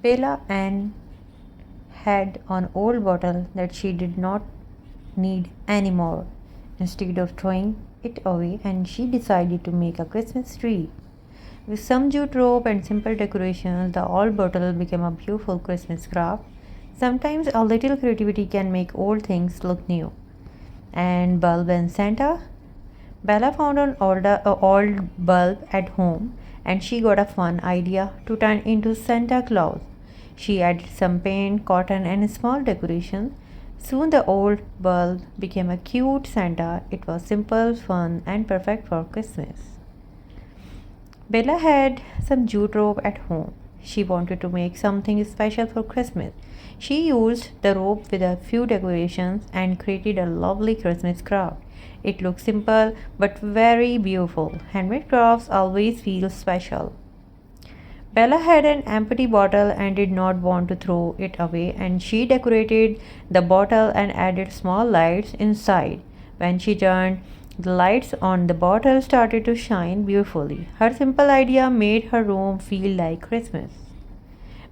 Bella Ann had an old bottle that she did not need anymore. Instead of throwing it away, and she decided to make a Christmas tree. With some jute rope and simple decorations, the old bottle became a beautiful Christmas craft. Sometimes a little creativity can make old things look new. And bulb and Santa. Bella found an old bulb at home and she got a fun idea to turn into Santa Claus. She added some paint, cotton, and small decorations. Soon the old bulb became a cute Santa. It was simple, fun, and perfect for Christmas. Bella had some jute rope at home. She wanted to make something special for Christmas. She used the rope with a few decorations and created a lovely Christmas craft. It looked simple but very beautiful. Handmade crafts always feel special. Bella had an empty bottle and did not want to throw it away, and she decorated the bottle and added small lights inside. When she turned the lights on, the bottle started to shine beautifully. Her simple idea made her room feel like Christmas.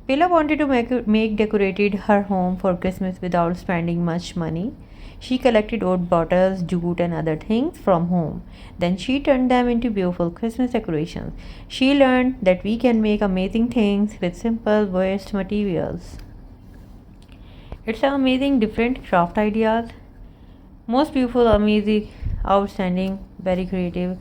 Bella wanted to make decorated her home for Christmas without spending much money. She collected old bottles, jute, and other things from home. Then she turned them into beautiful Christmas decorations. She learned that we can make amazing things with simple waste materials. It's amazing different craft ideas. Most beautiful, amazing, outstanding, very creative,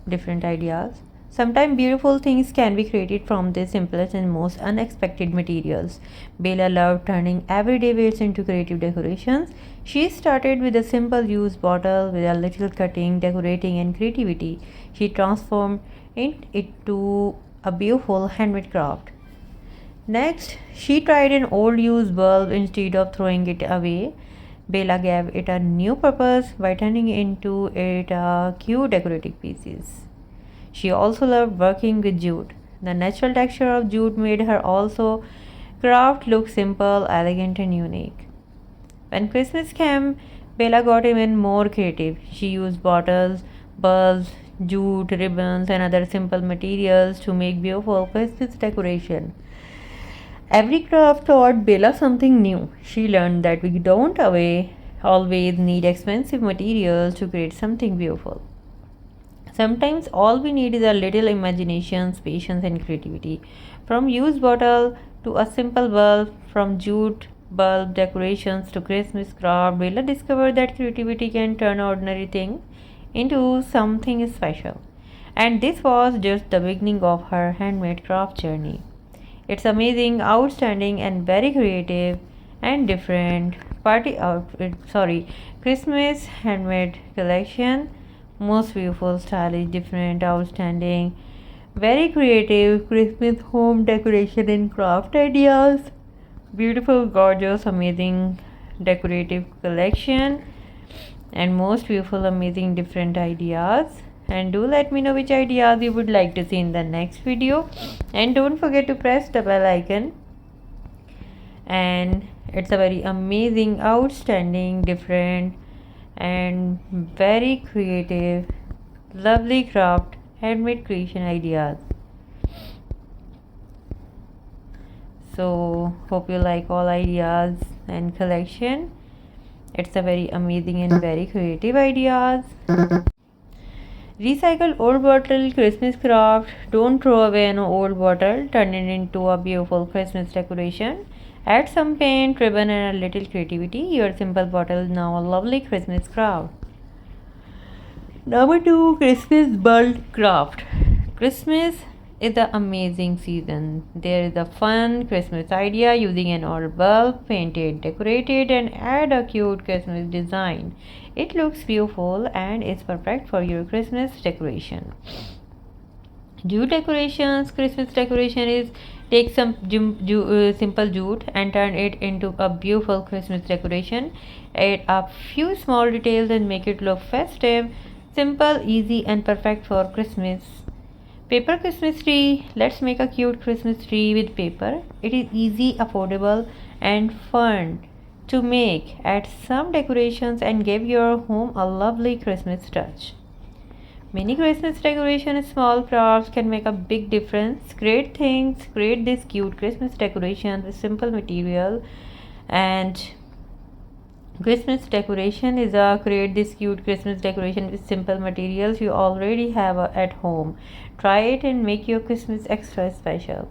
different ideas. Sometimes beautiful things can be created from the simplest and most unexpected materials. Bella loved turning everyday waste into creative decorations. She started with a simple used bottle with a little cutting, decorating, and creativity. She transformed it into a beautiful handmade craft. Next, she tried an old used bulb instead of throwing it away. Bella gave it a new purpose by turning into it a cute decorative pieces. She also loved working with jute. The natural texture of jute made her also craft look simple, elegant, and unique. When Christmas came, Bella got even more creative. She used bottles, bulbs, jute, ribbons, and other simple materials to make beautiful Christmas decoration. Every craft taught Bella something new. She learned that we don't always need expensive materials to create something beautiful. Sometimes all we need is a little imagination, patience, and creativity. From used bottle to a simple bulb, from jute bulb decorations to Christmas craft, Bella discovered that creativity can turn ordinary things into something special. And this was just the beginning of her handmade craft journey. It's amazing, outstanding, and very creative and different Christmas handmade collection. Most beautiful, stylish, different, outstanding, very creative Christmas home decoration and craft ideas. Beautiful, gorgeous, amazing decorative collection, and most beautiful, amazing, different ideas. And do let me know which ideas you would like to see in the next video, and don't forget to press the bell icon. And it's a very amazing, outstanding, different, and very creative, lovely craft handmade creation ideas. So hope you like all ideas and collection. It's a very amazing and very creative ideas. Recycle old bottle Christmas craft. Don't throw away an old bottle. Turn it into a beautiful Christmas decoration. Add some paint, ribbon, and a little creativity. Your simple bottle is now a lovely Christmas craft. Number 2, Christmas bulb craft. Christmas is the amazing season. There is a fun Christmas idea using an old bulb, painted, decorated, and add a cute Christmas design. It looks beautiful and is perfect for your Christmas decoration. Jute decorations. Christmas decoration is take some simple jute and turn it into a beautiful Christmas decoration. Add a few small details and make it look festive, simple, easy, and perfect for Christmas. Paper Christmas tree. Let's make a cute Christmas tree with paper. It is easy, affordable, and fun to make. Add some decorations and give your home a lovely Christmas touch. Many Christmas decoration and small crafts can make a big difference. Create this cute Christmas decoration with simple material. And create this cute Christmas decoration with simple materials you already have at home. Try it and make your Christmas extra special.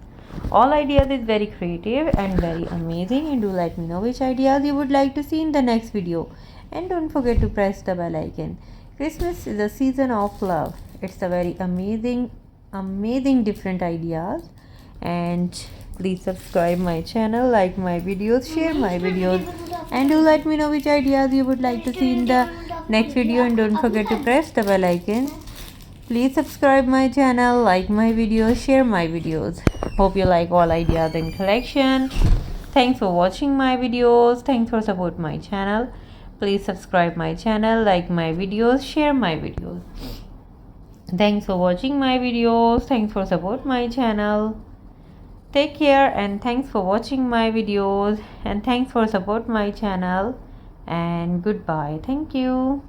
All ideas is very creative and very amazing, and do let me know which ideas you would like to see in the next video. And don't forget to press the bell icon. Christmas is a season of love. It's a very amazing different ideas. And please subscribe my channel, like my videos, share my videos, and do let me know which ideas you would like to see in the next video. And don't forget to press the bell icon. Please subscribe my channel, like my videos, share my videos. Hope you like all ideas and collection. Thanks for watching my videos. Thanks for support my channel. Please subscribe my channel, like my videos, share my videos. Thanks for watching my videos. Thanks for support my channel. Take care and thanks for watching my videos, and thanks for support my channel, and goodbye. Thank you.